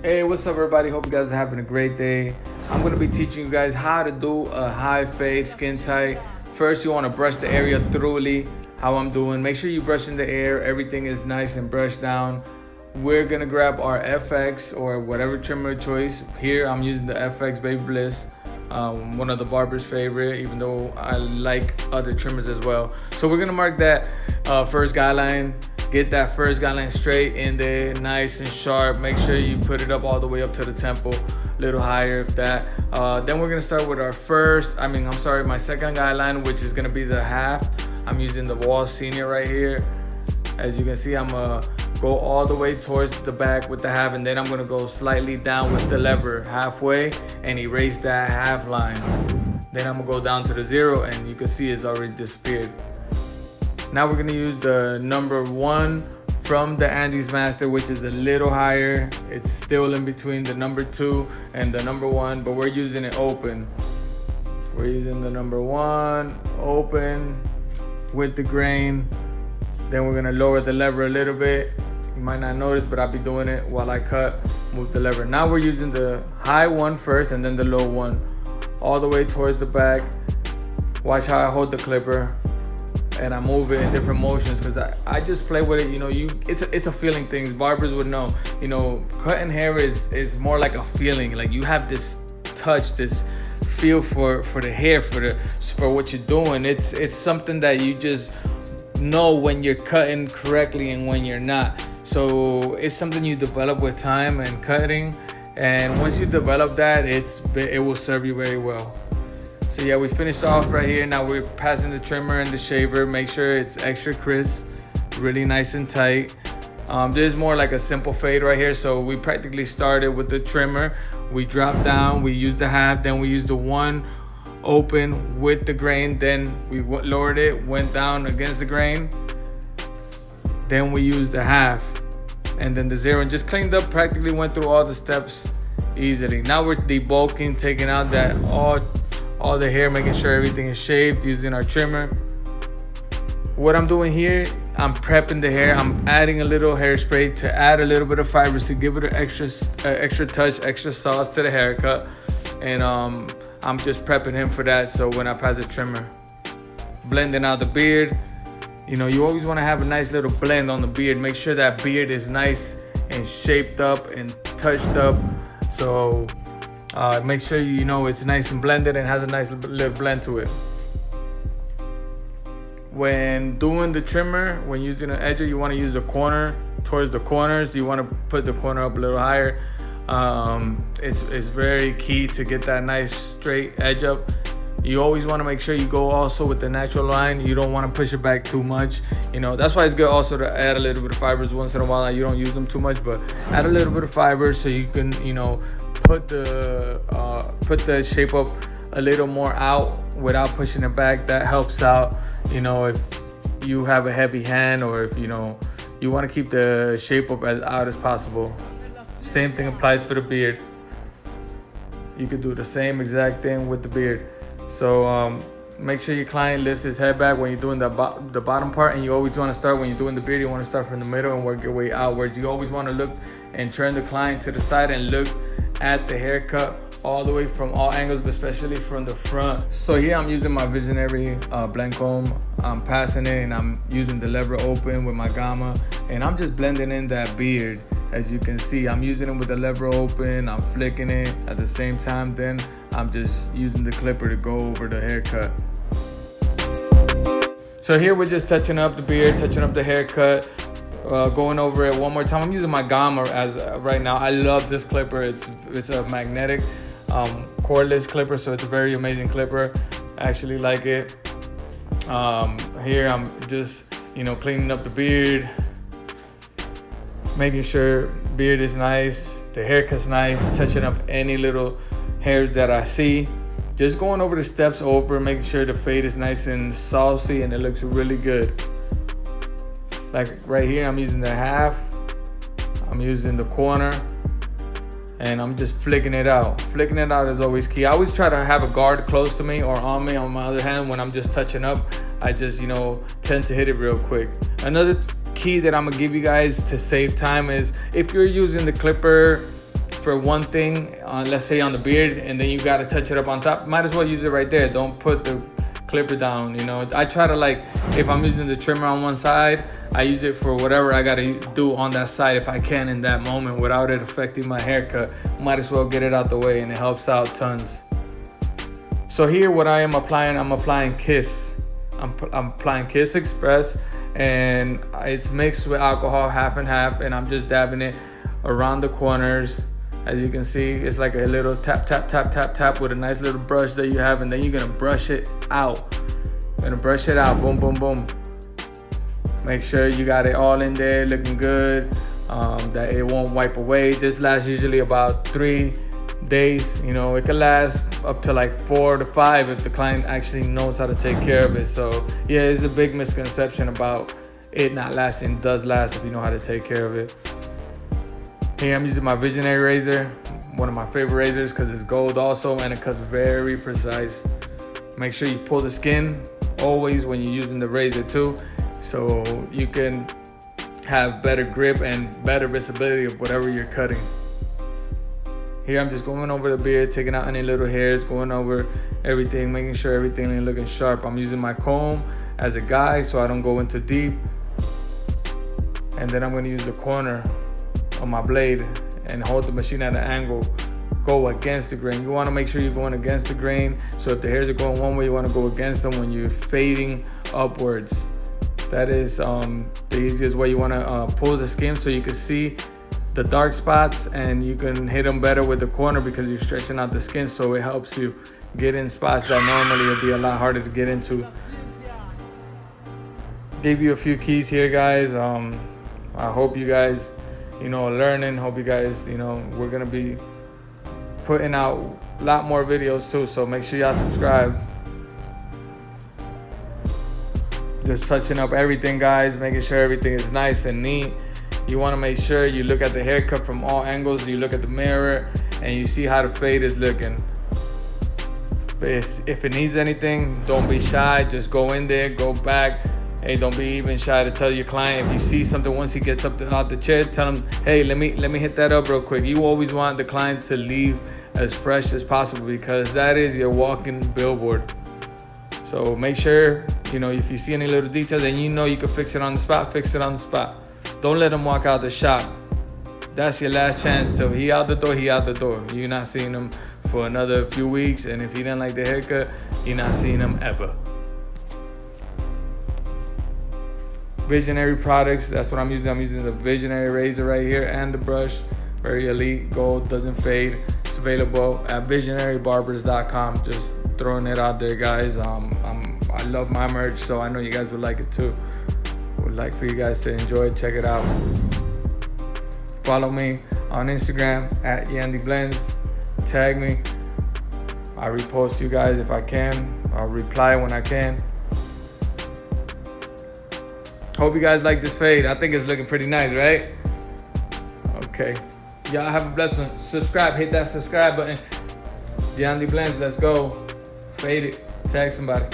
Hey, what's up everybody? Hope you guys are having a great day. I'm going to be teaching you guys how to do a high fade skin tight. First, you want to brush the area thoroughly, how I'm doing. Make sure you brush in the air. Everything is nice and brushed down. We're going to grab our FX or whatever trimmer choice. Here, I'm using the FX Baby Bliss. One of the barber's favorite, even though I like other trimmers as well. So we're going to mark that first guideline. Get that first guideline straight in there, nice and sharp. Make sure you put it up all the way up to the temple, a little higher if that. Then we're gonna start with our my second guideline, which is gonna be the half. I'm using the Wall Senior right here. As you can see, I'm gonna go all the way towards the back with the half, and then I'm gonna go slightly down with the lever halfway and erase that half line. Then I'm gonna go down to the 0, and you can see it's already disappeared. Now we're gonna use the number 1 from the Andy's Master, which is a little higher. It's still in between the number 2 and the number 1, but we're using it open. We're using the number 1 open with the grain. Then we're gonna lower the lever a little bit. You might not notice, but I'll be doing it while I cut, move the lever. Now we're using the high one first and then the low one, all the way towards the back. Watch how I hold the clipper. And I move it in different motions because I just play with it. You know, it's a feeling thing. Barbers would know. You know, cutting hair is more like a feeling. Like you have this touch, this feel for the hair, for what you're doing. It's something that you just know when you're cutting correctly and when you're not. So it's something you develop with time and cutting. And once you develop that, it will serve you very well. So yeah, we finished off right here. Now we're passing the trimmer and the shaver. Make sure it's extra crisp, really nice and tight. This is more like a simple fade right here. So we practically started with the trimmer. We dropped down, we used the half, then we used the 1 open with the grain. Then we lowered it, went down against the grain. Then we used the half and then the 0 and just cleaned up, practically went through all the steps easily. Now we're debulking, taking out that all the hair, making sure everything is shaved using our trimmer. What I'm doing here, I'm prepping the hair. I'm adding a little hairspray to add a little bit of fibers to give it an extra touch, extra sauce to the haircut. And I'm just prepping him for that. So when I pass the trimmer, blending out the beard. You know, you always want to have a nice little blend on the beard. Make sure that beard is nice and shaped up and touched up. So make sure you know it's nice and blended and has a nice little blend to it. When doing the trimmer, when using an edger, you want to use the corner towards the corners. You want to put the corner up a little higher. It's very key to get that nice straight edge up. You always want to make sure you go also with the natural line. You don't want to push it back too much. You know, that's why it's good also to add a little bit of fibers once in a while. You don't use them too much, but add a little bit of fibers so you can, you know, put the shape up a little more out without pushing it back. That helps out, you know, if you have a heavy hand or if, you know, you want to keep the shape up as out as possible. Same thing applies for the beard. You could do the same exact thing with the beard. So make sure your client lifts his head back when you're doing the bottom part, and you always want to start when you're doing the beard. You want to start from the middle and work your way outwards. You always want to look and turn the client to the side and look at the haircut all the way from all angles, but especially from the front. So here I'm using my Visionary blend comb. I'm passing it and I'm using the lever open with my gamma, and I'm just blending in that beard. As you can see, I'm using it with the lever open. I'm flicking it at the same time. Then I'm just using the clipper to go over the haircut. So here we're just touching up the beard, touching up the haircut. Going over it one more time. I'm using my gamma as right now. I love this clipper. It's a magnetic cordless clipper, so it's a very amazing clipper. I actually like it. Here I'm just, you know, cleaning up the beard, making sure beard is nice, the haircut's nice, touching up any little hairs that I see. Just going over the steps over, making sure the fade is nice and saucy and it looks really good. Like right here, I'm using the half, I'm using the corner, and I'm just flicking it out. Flicking it out is always key. I always try to have a guard close to me or on me. On my other hand, when I'm just touching up, I just, you know, tend to hit it real quick. Another key that I'm gonna give you guys to save time is if you're using the clipper for one thing, let's say on the beard, and then you gotta touch it up on top, might as well use it right there. Don't put the clipper down, you know. I try to, like, if I'm using the trimmer on one side, I use it for whatever I gotta do on that side if I can in that moment without it affecting my haircut. Might as well get it out the way, and it helps out tons. So here what I am applying, I'm applying Kiss. I'm applying Kiss Express, and it's mixed with alcohol half and half, and I'm just dabbing it around the corners. As you can see, it's like a little tap, tap, tap, tap, tap with a nice little brush that you have, and then you're gonna brush it out. You're gonna brush it out, boom, boom, boom. Make sure you got it all in there, looking good, that it won't wipe away. This lasts usually about 3 days. You know, it could last up to like 4 to 5 if the client actually knows how to take care of it. So yeah, it's a big misconception about it not lasting. It does last if you know how to take care of it. Here I'm using my Visionary razor, one of my favorite razors because it's gold also, and it cuts very precise. Make sure you pull the skin always when you're using the razor too, so you can have better grip and better visibility of whatever you're cutting. Here I'm just going over the beard, taking out any little hairs, going over everything, making sure everything is looking sharp. I'm using my comb as a guide so I don't go into deep. And then I'm going to use the corner on my blade and hold the machine at an angle, go against the grain. You want to make sure you're going against the grain. So if the hairs are going one way, you want to go against them when you're fading upwards. That is the easiest way. You want to pull the skin so you can see the dark spots, and you can hit them better with the corner because you're stretching out the skin, so it helps you get in spots that normally would be a lot harder to get into. Give you a few keys here, guys. I hope you guys, you know, learning. Hope you guys, you know, we're gonna be putting out a lot more videos too, so make sure y'all subscribe. Just touching up everything, guys, making sure everything is nice and neat. You want to make sure you look at the haircut from all angles. You look at the mirror and you see how the fade is looking. But if it needs anything, don't be shy. Just go in there, go back. Hey, don't be even shy to tell your client. If you see something, once he gets up out the chair, tell him, hey, let me hit that up real quick. You always want the client to leave as fresh as possible because that is your walking billboard. So make sure, you know, if you see any little details and you know you can fix it on the spot, fix it on the spot. Don't let him walk out the shop. That's your last chance. Till he out the door, he out the door. You're not seeing him for another few weeks, and if he didn't like the haircut, you're not seeing him ever. Visionary products, that's what I'm using. I'm using the Visionary razor right here and the brush. Very elite, gold, doesn't fade. It's available at visionarybarbers.com. Just throwing it out there, guys. I love my merch, so I know you guys would like it too. Would like for you guys to enjoy it. Check it out. Follow me on Instagram at YandyBlends. Tag me. I repost you guys if I can. I'll reply when I can. Hope you guys like this fade. I think it's looking pretty nice, right? Okay. Y'all have a blessed one. Subscribe. Hit that subscribe button. YandyBlends. Let's go. Fade it. Tag somebody.